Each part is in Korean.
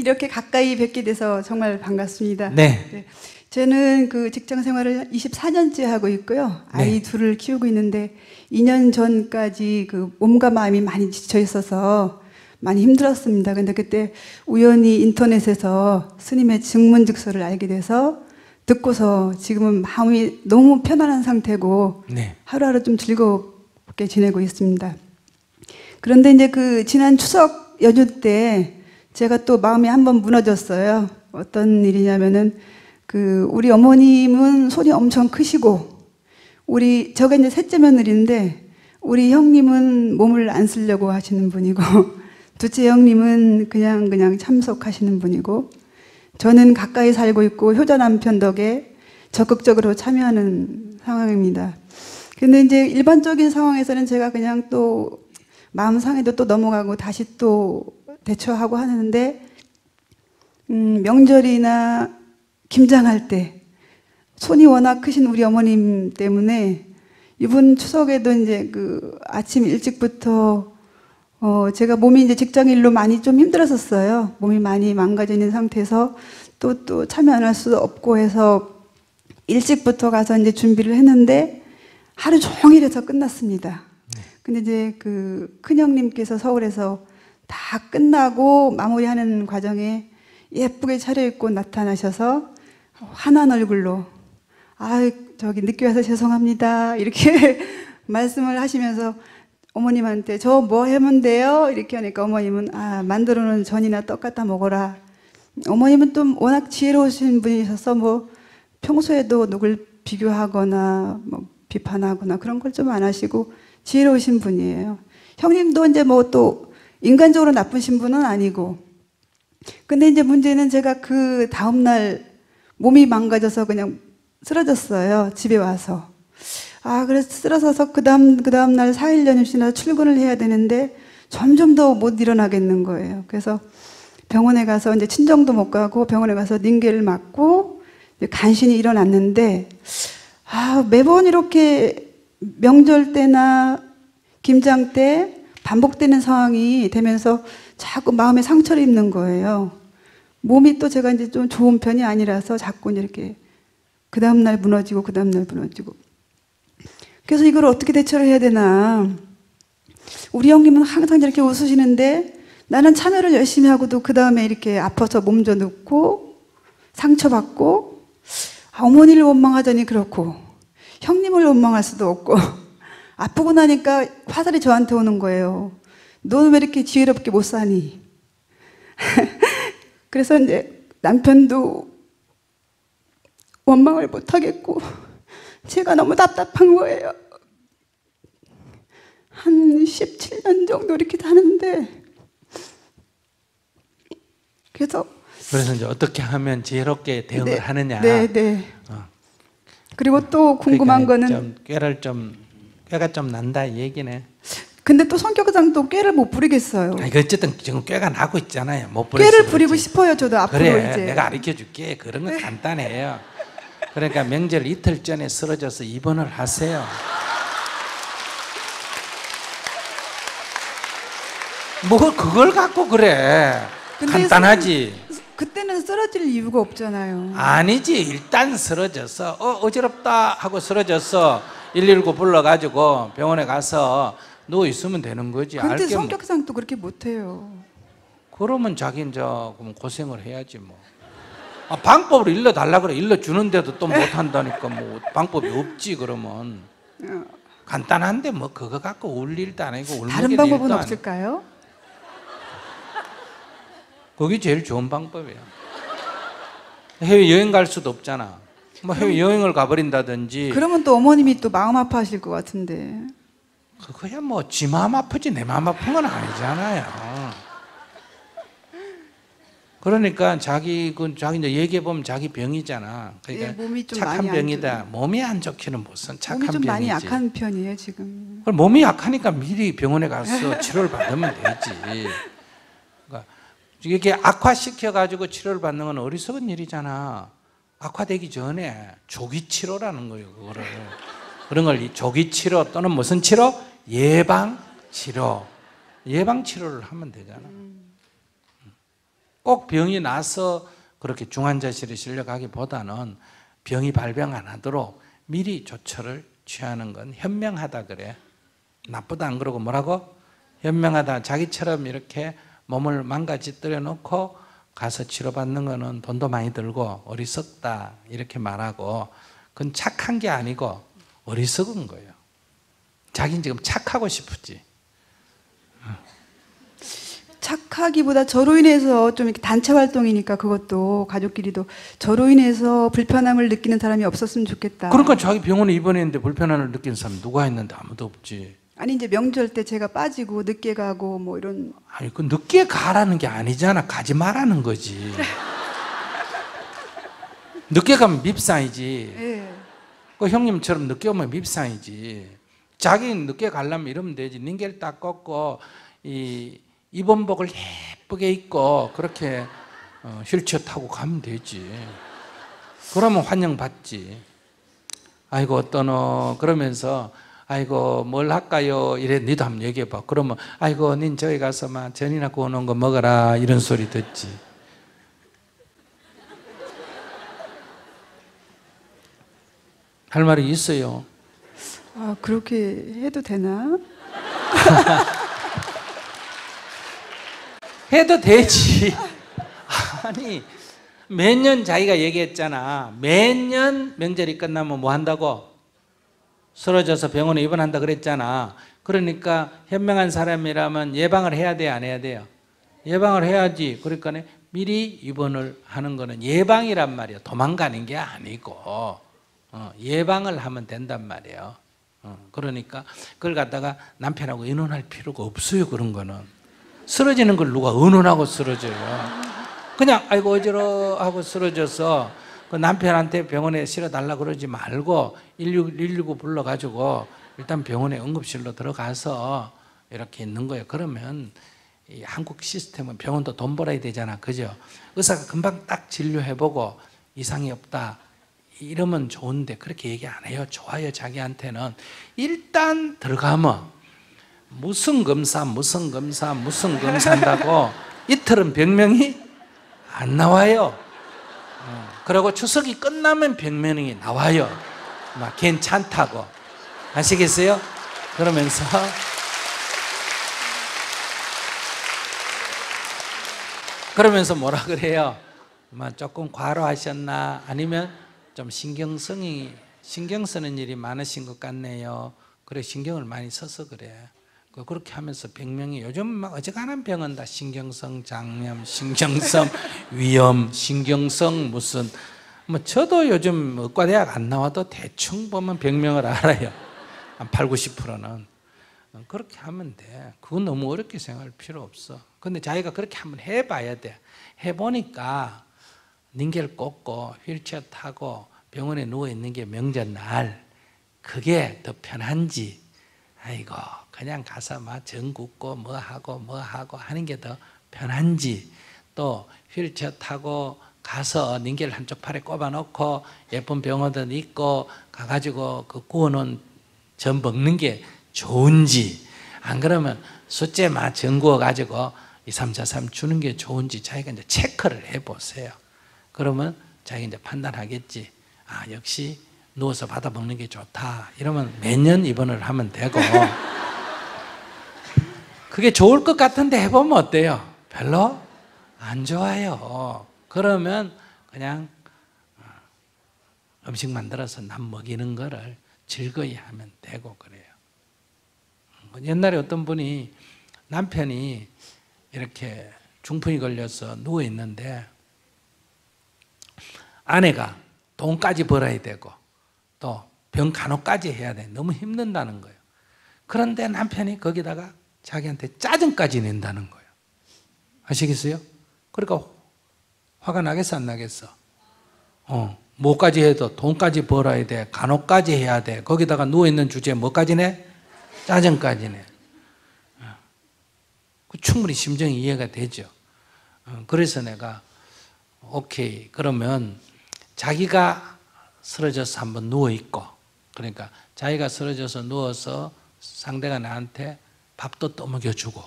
이렇게 가까이 뵙게 돼서 정말 반갑습니다. 네. 네. 저는 그 직장 생활을 24년째 하고 있고요. 아이 네. 둘을 키우고 있는데 2년 전까지 그 몸과 마음이 많이 지쳐 있어서 많이 힘들었습니다. 근데 그때 우연히 인터넷에서 스님의 증문즉서를 알게 돼서 듣고서 지금은 마음이 너무 편안한 상태고 네. 하루하루 좀 즐겁게 지내고 있습니다. 그런데 이제 그 지난 추석 연휴 때 제가 또 마음이 한번 무너졌어요. 어떤 일이냐면은 그 우리 어머님은 손이 엄청 크시고 저가 이제 셋째 며느리인데 우리 형님은 몸을 안 쓰려고 하시는 분이고 둘째 형님은 그냥 참석하시는 분이고 저는 가까이 살고 있고 효자 남편 덕에 적극적으로 참여하는 상황입니다. 근데 이제 일반적인 상황에서는 제가 그냥 또 마음 상해도 또 넘어가고 다시 또 대처하고 하는데 명절이나 김장할 때 손이 워낙 크신 우리 어머님 때문에 이번 추석에도 이제 그 아침 일찍부터 제가 몸이 이제 직장 일로 많이 좀 힘들었었어요. 몸이 많이 망가져 있는 상태에서 또 참여 안 할 수도 없고 해서 일찍부터 가서 이제 준비를 했는데 하루 종일 해서 끝났습니다. 근데 이제 그 큰형님께서 서울에서 다 끝나고 마무리하는 과정에 예쁘게 차려입고 나타나셔서 환한 얼굴로 저기 늦게 와서 죄송합니다 이렇게 말씀을 하시면서 어머님한테 저 뭐 하면 돼요? 이렇게 하니까 어머님은 만들어 놓은 전이나 떡 갖다 먹어라. 어머님은 또 워낙 지혜로우신 분이셔서 뭐 평소에도 누굴 비교하거나 뭐 비판하거나 그런 걸 좀 안 하시고 지혜로우신 분이에요. 형님도 이제 뭐 또 인간적으로 나쁘신 분은 아니고 근데 이제 문제는 제가 그 다음날 몸이 망가져서 그냥 쓰러졌어요. 집에 와서. 그래서 쓰러져서 그 다음날 4일 연휴 지나서 출근을 해야 되는데 점점 더 못 일어나겠는 거예요. 그래서 병원에 가서 이제 친정도 못 가고 병원에 가서 링겔을 맞고 간신히 일어났는데 매번 이렇게 명절 때나 김장 때 반복되는 상황이 되면서 자꾸 마음에 상처를 입는 거예요. 몸이 또 제가 이제 좀 좋은 편이 아니라서 자꾸 이렇게 그 다음날 무너지고 그 다음날 무너지고 그래서 이걸 어떻게 대처를 해야 되나. 우리 형님은 항상 이렇게 웃으시는데 나는 참여를 열심히 하고도 그 다음에 이렇게 아파서 몸져 눕고 상처받고 어머니를 원망하자니 그렇고 형님을 원망할 수도 없고 아프고 나니까 화살이 저한테 오는 거예요. 너는 왜 이렇게 지혜롭게 못 사니? 그래서 이제 남편도 원망을 못 하겠고 제가 너무 답답한 거예요. 한 17년 정도 이렇게 사는데 그래서 이제 어떻게 하면 지혜롭게 대응을 하느냐. 네. 그리고 또 궁금한 그러니까 거는 꾀가 좀 난다 이 얘기네. 근데 또 성격상 또 꾀를 못 부리겠어요. 어쨌든 지금 꾀가 나고 있잖아요. 못 부릴 꾀를 부리고 싶어요. 저도 앞으로 그래, 이제 내가 가르쳐줄게. 그런 건 간단해요. 그러니까 명절 이틀 전에 쓰러져서 입원을 하세요. 뭐 그걸 갖고 그래. 간단하지. 그때는 쓰러질 이유가 없잖아요. 아니지. 일단 쓰러져서 어지럽다 하고 쓰러져서 119 불러가지고 병원에 가서 누워 있으면 되는 거지. 근데 성격상 또 그렇게 못해요. 그러면 자기 이제 고생을 해야지 뭐. 방법을 일러달라 그래. 일러주는데도 또 못한다니까 뭐 방법이 없지. 그러면 간단한데 뭐 그거 갖고 울 일도 아니고 다른 방법은 없을까요? 그게 제일 좋은 방법이야. 해외여행 갈 수도 없잖아. 뭐 해외여행을 가버린다든지. 그러면 또 어머님이 또 마음 아파하실 것 같은데. 그거야 뭐 지 마음 아프지 내 마음 아픈 건 아니잖아요. 그러니까 자기 이제 얘기해 보면 자기 병이잖아. 그러니까 몸이 좀 착한 많이 병이다. 몸이 안 좋기는 무슨 착한 몸이 좀 병이지. 많이 약한 편이에요 지금. 그럼 몸이 약하니까 미리 병원에 가서 치료를 받으면 되지. 그러니까 이게 악화시켜 가지고 치료를 받는 건 어리석은 일이잖아. 악화되기 전에 조기 치료라는 거예요. 그런 걸 조기 치료 또는 무슨 치료? 예방 치료. 예방 치료를 하면 되잖아. 꼭 병이 나서 그렇게 중환자실에 실려가기보다는 병이 발병 안 하도록 미리 조처를 취하는 건 현명하다 그래. 나쁘다 안 그러고 뭐라고? 현명하다. 자기처럼 이렇게 몸을 망가지뜨려 놓고 가서 치료받는 거는 돈도 많이 들고 어리석다 이렇게 말하고, 그건 착한 게 아니고 어리석은 거예요. 자기는 지금 착하고 싶지. 착하기보다 저로 인해서 좀 이렇게 단체 활동이니까 그것도 가족끼리도 저로 인해서 불편함을 느끼는 사람이 없었으면 좋겠다. 그러니까 자기 병원에 입원했는데 불편함을 느끼는 사람 누가 있는데? 아무도 없지. 아니 이제 명절 때 제가 빠지고 늦게 가고 뭐 이런. 아니 그 늦게 가라는 게 아니잖아. 가지 말라는 거지. 늦게 가면 밉상이지. 예. 그 형님처럼 늦게 오면 밉상이지. 자기는 늦게 가려면 이러면 되지. 닌겔 딱 꺾고 이 입원복을 예쁘게 입고 그렇게 휠체어 타고 가면 되지. 그러면 환영받지. 아이고 어떠노 그러면서 아이고 뭘 할까요? 이래. 니도 한번 얘기해봐. 그러면 아이고 닌 저기 가서 막 전이나 구워놓은 거 먹어라 이런 소리 듣지. 할 말이 있어요. 아 그렇게 해도 되나? 해도 되지. 아니 매년 자기가 얘기했잖아. 매년 명절이 끝나면 뭐 한다고? 쓰러져서 병원에 입원한다 그랬잖아. 그러니까 현명한 사람이라면 예방을 해야 돼요, 안 해야 돼요? 예방을 해야지. 그러니까 미리 입원을 하는 거는 예방이란 말이야. 도망가는 게 아니고 예방을 하면 된단 말이에요. 그러니까 그걸 갖다가 남편하고 의논할 필요가 없어요. 그런 거는 쓰러지는 걸 누가 의논하고 쓰러져요. 그냥 아이고 어지러 하고 쓰러져서 그 남편한테 병원에 실어달라 그러지 말고 119 불러가지고 일단 병원에 응급실로 들어가서 이렇게 있는 거예요. 그러면 이 한국 시스템은 병원도 돈 벌어야 되잖아, 그죠? 의사가 금방 딱 진료해보고 이상이 없다 이러면 좋은데 그렇게 얘기 안 해요. 좋아요. 자기한테는 일단 들어가면 무슨 검사 한다고 이틀은 병명이 안 나와요. 그리고 추석이 끝나면 병명이 나와요. 막 괜찮다고. 아시겠어요? 그러면서 뭐라 그래요? 조금 과로하셨나? 아니면 좀 신경 쓰는 일이 많으신 것 같네요. 그래, 신경을 많이 써서 그래. 그렇게 하면서 병명이 요즘 막 어지간한 병은 다 신경성 장염, 신경성 위염, 신경성 무슨 저도 요즘 의과대학 안 나와도 대충 보면 병명을 알아요. 한 8, 90%는. 그렇게 하면 돼. 그건 너무 어렵게 생각할 필요 없어. 근데 자기가 그렇게 한번 해봐야 돼. 해보니까 닌겔 꽂고 휠체어 타고 병원에 누워있는 게 명절날 그게 더 편한지, 아이고 그냥 가서 막 전 굽고 뭐 하고 하는 게 더 편한지, 또 휠체어 타고 가서 닌겔 한쪽 팔에 꼽아 놓고 예쁜 병원도 있고 가가지고 그 구워놓은 전 먹는 게 좋은지, 안 그러면 숫제 막 전 구워가지고 2, 3, 4, 3 주는 게 좋은지 자기가 이제 체크를 해보세요. 그러면 자기가 이제 판단하겠지. 아, 역시 누워서 받아 먹는 게 좋다. 이러면 매년 입원을 하면 되고. 그게 좋을 것 같은데 해보면 어때요? 별로 안 좋아요. 그러면 그냥 음식 만들어서 남 먹이는 거를 즐거이 하면 되고 그래요. 옛날에 어떤 분이 남편이 이렇게 중풍이 걸려서 누워 있는데 아내가 돈까지 벌어야 되고 또 병 간호까지 해야 돼. 너무 힘든다는 거예요. 그런데 남편이 거기다가 자기한테 짜증까지 낸다는 거예요. 아시겠어요? 그러니까 화가 나겠어, 안 나겠어? 뭐까지 해도 돈까지 벌어야 돼. 간호까지 해야 돼. 거기다가 누워있는 주제에 뭐까지 내? 짜증까지 내. 충분히 심정이 이해가 되죠. 그래서 내가 오케이, 그러면 자기가 쓰러져서 한번 누워있고, 그러니까 자기가 쓰러져서 누워서 상대가 나한테 밥도 떠먹여주고,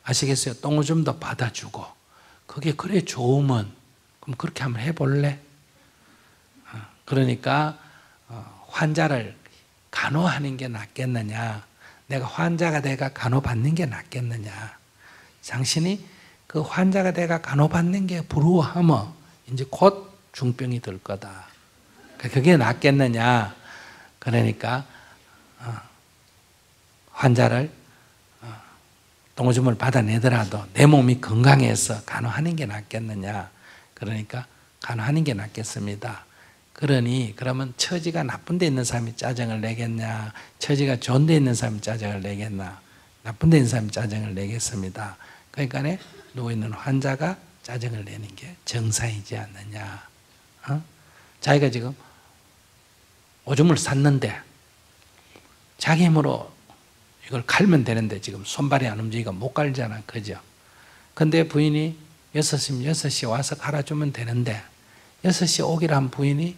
아시겠어요? 똥오줌도 받아주고, 그게 그래 좋으면 그럼 그렇게 한번 해볼래? 그러니까 환자를 간호하는 게 낫겠느냐, 내가 환자가 돼가 간호받는 게 낫겠느냐. 당신이 그 환자가 돼가 간호받는 게 부러워하면 이제 곧 중병이 들 거다. 그게 낫겠느냐. 그러니까 환자를 동오줌을 받아내더라도 내 몸이 건강해서 간호하는 게 낫겠느냐. 그러니까 간호하는 게 낫겠습니다. 그러니 그러면 처지가 나쁜 데 있는 사람이 짜증을 내겠냐, 처지가 좋은 데 있는 사람이 짜증을 내겠나. 나쁜 데 있는 사람이 짜증을 내겠습니다. 그러니까 누워있는 환자가 짜증을 내는 게 정상이지 않느냐. 자기가 지금 오줌을 쌌는데 자기 힘으로 이걸 갈면 되는데 지금 손발이 안 움직이고 못 갈잖아. 그죠? 근데 부인이 6시면 6시에 와서 갈아주면 되는데 6시에 오기로 한 부인이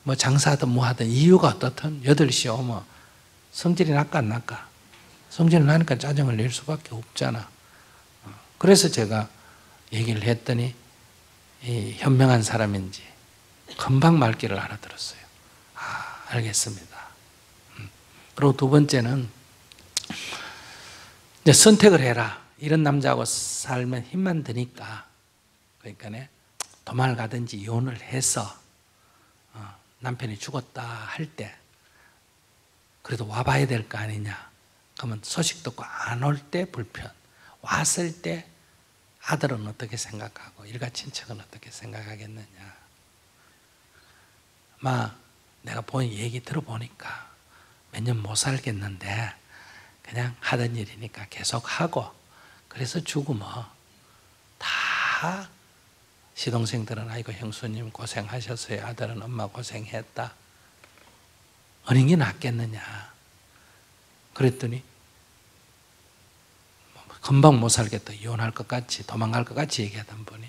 뭐 장사하든 뭐 하든 이유가 어떻든 8시에 오면 성질이 날까 안 날까? 성질이 나니까 짜증을 낼 수밖에 없잖아. 그래서 제가 얘기를 했더니 이 현명한 사람인지 금방 말귀를 알아들었어요. 아, 알겠습니다. 그리고 두 번째는 이제 선택을 해라. 이런 남자하고 살면 힘만 드니까, 그러니까 도망을 가든지 이혼을 해서 남편이 죽었다 할 때 그래도 와봐야 될 거 아니냐. 그러면 소식 듣고 안 올 때 불편, 왔을 때 아들은 어떻게 생각하고 일가 친척은 어떻게 생각하겠느냐. 내가 본 얘기 들어보니까 몇 년 못 살겠는데 그냥 하던 일이니까 계속 하고, 그래서 죽으면 다 시동생들은 아이고 형수님 고생하셨어요, 아들은 엄마 고생했다, 어린 게 낫겠느냐. 그랬더니 금방 못 살겠다, 이혼할 것 같이 도망갈 것 같이 얘기하던 분이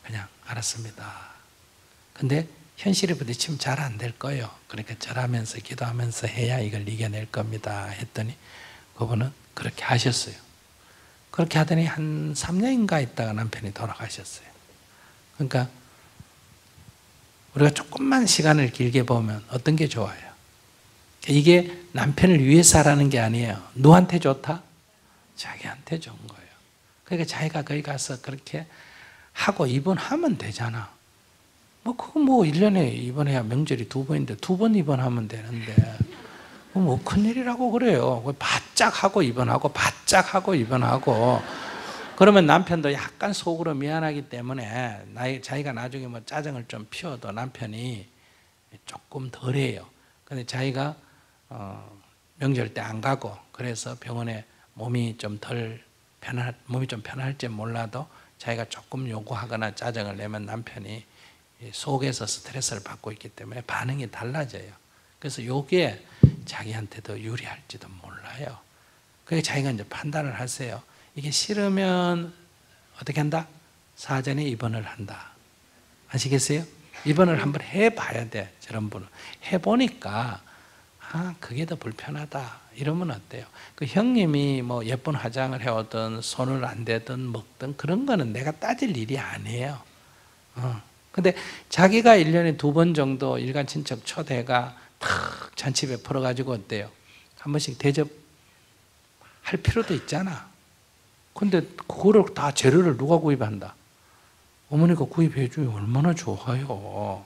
그냥 알았습니다. 근데 현실에 부딪히면 잘 안 될 거예요. 그러니까 절하면서 기도하면서 해야 이걸 이겨낼 겁니다 했더니 그분은 그렇게 하셨어요. 그렇게 하더니 한 3년인가 있다가 남편이 돌아가셨어요. 그러니까 우리가 조금만 시간을 길게 보면 어떤 게 좋아요? 이게 남편을 위해서라는 게 아니에요. 누구한테 좋다? 자기한테 좋은 거예요. 그러니까 자기가 거기 가서 그렇게 하고 입원하면 되잖아. 그거 1년에 입원해야 명절이 2번인데 2번 입원하면 되는데 뭐 큰일이라고 그래요. 바짝 하고 입원하고 바짝 하고 입원하고 그러면 남편도 약간 속으로 미안하기 때문에 자기가 나중에 뭐 짜증을 좀 피워도 남편이 조금 덜해요. 근데 자기가 명절 때 안 가고 그래서 병원에 몸이 좀 편할지 몰라도 자기가 조금 요구하거나 짜증을 내면 남편이 속에서 스트레스를 받고 있기 때문에 반응이 달라져요. 그래서 이게 자기한테도 유리할지도 몰라요. 그게 자기가 이제 판단을 하세요. 이게 싫으면 어떻게 한다? 사전에 입원을 한다. 아시겠어요? 입원을 한번 해봐야 돼. 저런 분은 해보니까 그게 더 불편하다 이러면 어때요? 그 형님이 뭐 예쁜 화장을 해오든 손을 안 대든 먹든 그런 거는 내가 따질 일이 아니에요. 근데 자기가 1년에 2번 정도 일간 친척 초대가 탁 잔치 베풀어가지고 어때요? 한 번씩 대접할 필요도 있잖아. 근데 그거를 다 재료를 누가 구입한다? 어머니가 구입해주면 얼마나 좋아요.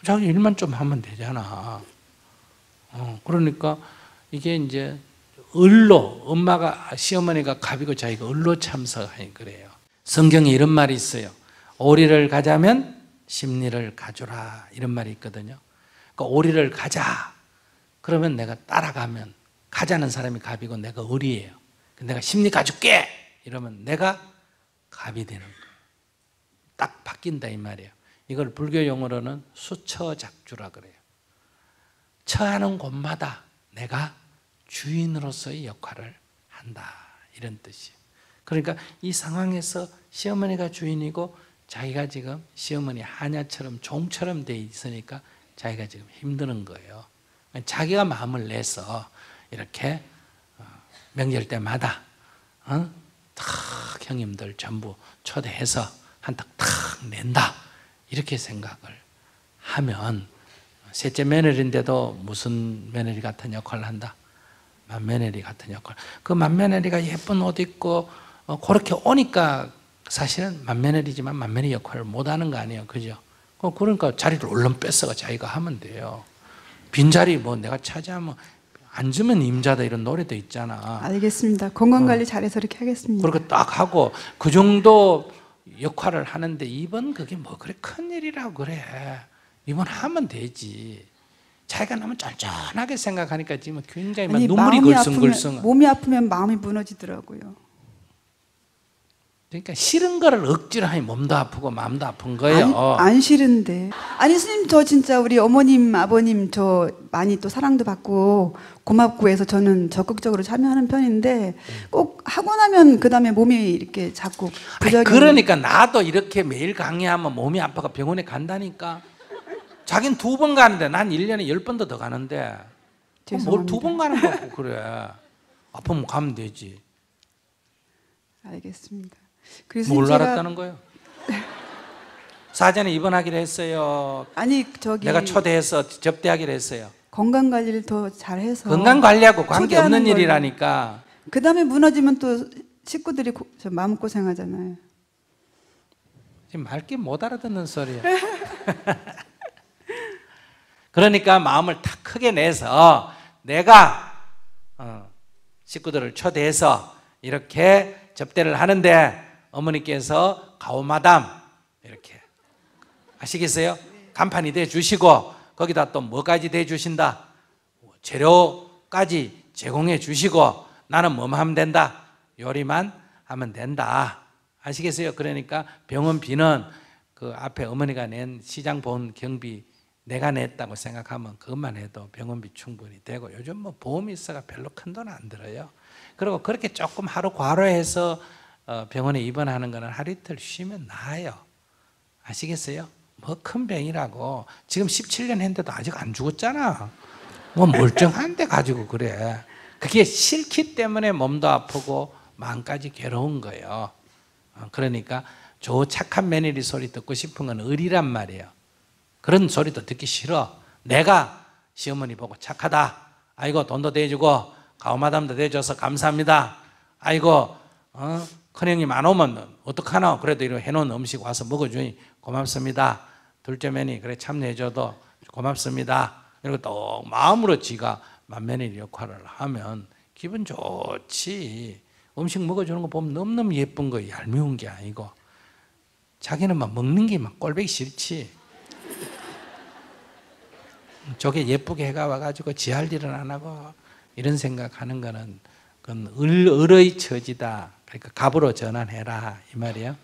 자기 일만 좀 하면 되잖아. 그러니까 이게 이제 을로, 엄마가 시어머니가 갑이고 자기가 을로 참석하니 그래요. 성경에 이런 말이 있어요. 오리를 가자면 심리를 가주라 이런 말이 있거든요. 그러니까 오리를 가자 그러면 내가 따라가면 가자는 사람이 갑이고 내가 을이에요. 내가 심리 가줄게 이러면 내가 갑이 되는 거예요. 딱 바뀐다 이 말이에요. 이걸 불교 용어로는 수처작주라 그래요. 처하는 곳마다 내가 주인으로서의 역할을 한다 이런 뜻이에요. 그러니까 이 상황에서 시어머니가 주인이고 자기가 지금 시어머니 하냐처럼 종처럼 돼 있으니까 자기가 지금 힘드는 거예요. 자기가 마음을 내서 이렇게 명절 때마다 탁 형님들 전부 초대해서 한턱 탁 낸다 이렇게 생각을 하면 셋째 며느리인데도 무슨 며느리 같은 역할을 한다? 맏며느리 같은 역할. 그 맏며느리가 예쁜 옷 입고 그렇게 오니까 사실은 맏며느리지만 맏며느리 역할을 못하는 거 아니에요, 그죠? 그러니까 자리를 얼른 뺏어가 자기가 하면 돼요. 빈자리 뭐 내가 차지하면 앉으면 임자다 이런 노래도 있잖아. 알겠습니다. 건강관리 잘해서 이렇게 하겠습니다. 그렇게 딱 하고 그 정도 역할을 하는데 이번 그게 뭐 그래 큰일이라고 그래. 이번 하면 되지. 자기가 너무 쫀쫀하게 생각하니까 지금 굉장히 막 눈물이 글썽글썽. 몸이 아프면 마음이 무너지더라고요. 그러니까 싫은 거를 억지로 하니 몸도 아프고 마음도 아픈 거예요. 안 싫은데. 아니 스님, 저 진짜 우리 어머님 아버님 저 많이 또 사랑도 받고 고맙고 해서 저는 적극적으로 참여하는 편인데 꼭 하고 나면 그 다음에 몸이 이렇게 자꾸 부작용이. 그러니까 나도 이렇게 매일 강의하면 몸이 아파가 병원에 간다니까. 자긴 2번 가는데 난 1년에 10번도 더 가는데 뭘 2번 가는 거고 그래. 아프면 가면 되지. 알겠습니다. 그래서 뭘 알았다는 거예요? 사전에 입원하기로 했어요. 아니 저기 내가 초대해서 접대하기로 했어요. 건강관리를 더 잘해서 건강관리하고 관계없는 초대하는 일이라니까. 그 다음에 무너지면 또 식구들이 마음고생하잖아요. 지금 말귀 못 알아듣는 소리야. 그러니까 마음을 탁 크게 내서 내가 식구들을 초대해서 이렇게 접대를 하는데 어머니께서 가오마담 이렇게 아시겠어요? 간판이 돼 주시고 거기다 또 뭐까지 돼 주신다? 재료까지 제공해 주시고 나는 뭐만 하면 된다? 요리만 하면 된다. 아시겠어요? 그러니까 병원비는 그 앞에 어머니가 낸 시장보험 경비 내가 냈다고 생각하면 그것만 해도 병원비 충분히 되고 요즘 뭐 보험이 있어가 별로 큰 돈 안 들어요. 그리고 그렇게 조금 하루 과로해서 병원에 입원하는 거는 하루 이틀 쉬면 나아요. 아시겠어요? 뭐 큰 병이라고 지금 17년 했는데도 아직 안 죽었잖아. 뭐 멀쩡한데 가지고 그래. 그게 싫기 때문에 몸도 아프고 마음까지 괴로운 거예요. 그러니까 저 착한 며느리 소리 듣고 싶은 건 의리란 말이에요. 그런 소리도 듣기 싫어. 내가 시어머니 보고 착하다. 아이고 돈도 대주고 가오마담도 대줘서 감사합니다. 아이고 큰형님 안 오면 어떡하나. 그래도 이렇게 해놓은 음식 와서 먹어주니 고맙습니다. 둘째 며느리 그래 참여해줘도 고맙습니다. 이러고 또 마음으로 지가 맏며느리 역할을 하면 기분 좋지. 음식 먹어주는 거 보면 너무너무 예쁜 거 얄미운 게 아니고 자기는 막 먹는 게 막 꼴보기 싫지. 저게 예쁘게 해가 와가지고 지 할 일은 안 하고 이런 생각하는 거는 그건 을의 처지다. 그러니까 갑으로 전환해라 이 말이에요.